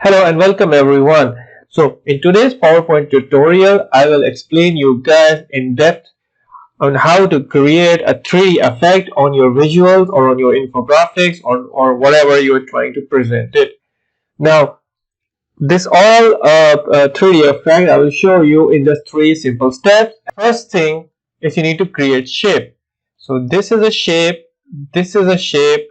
Hello and welcome everyone. So in today's PowerPoint tutorial, I will explain you guys in depth on how to create a 3D effect on your visuals or on your infographics or whatever you are trying to present it. Now, this all 3D effect I will show you in just 3 simple steps. First thing is you need to create shape. So this is a shape, this is a shape,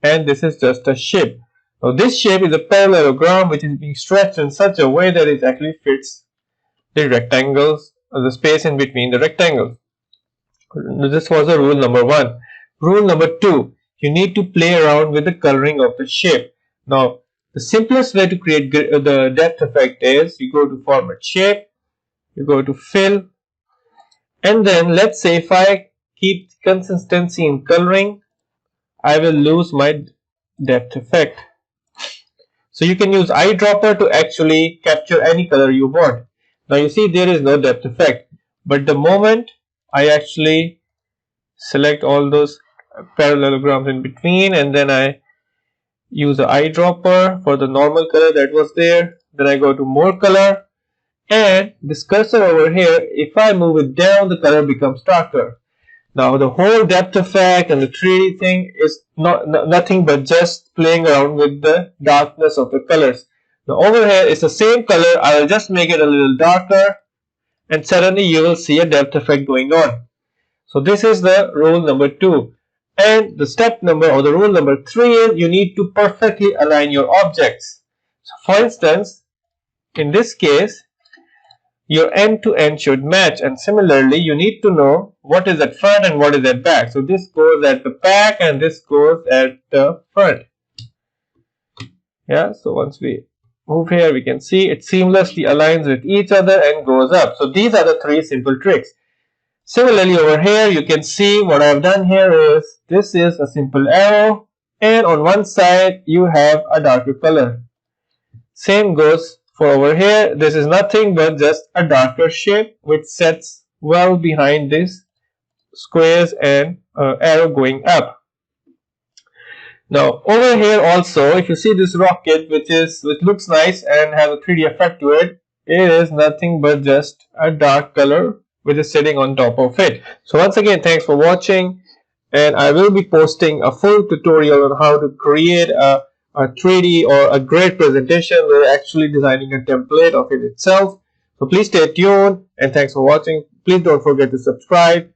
and this is just a shape. Now this shape is a parallelogram which is being stretched in such a way that it actually fits the rectangles or the space in between the rectangles. This was the rule number 1. Rule number 2, you need to play around with the coloring of the shape. Now the simplest way to create the depth effect is you go to format shape, you go to fill, and then let's say if I keep consistency in coloring, I will lose my depth effect. So you can use eyedropper to actually capture any color you want. Now you see there is no depth effect, but the moment I actually select all those parallelograms in between and then I use the eyedropper for the normal color that was there, then I go to more color, and this cursor over here, if I move it down, the color becomes darker. Now the whole depth effect and the 3D thing is nothing but just playing around with the darkness of the colors. Now over here is the same color, I will just make it a little darker and suddenly you will see a depth effect going on. So this is the rule number 2. And the step number or the rule number 3 is you need to perfectly align your objects. So for instance, in this case, your end to end should match, and similarly you need to know what is at front and what is at back. So this goes at the back and this goes at the front. Yeah, so once we move here we can see it seamlessly aligns with each other and goes up. So these are the 3 simple tricks. Similarly over here you can see what I have done here is this is a simple arrow and on one side you have a darker color. Same goes for over here. This is nothing but just a darker shape which sets well behind these squares and arrow going up. Now over here also, if you see this rocket which looks nice and has a 3D effect to it, it is nothing but just a dark color which is sitting on top of it. So once again, thanks for watching, and I will be posting a full tutorial on how to create a 3D or a great presentation. We're actually designing a template of it itself. So please stay tuned and thanks for watching. Please don't forget to subscribe.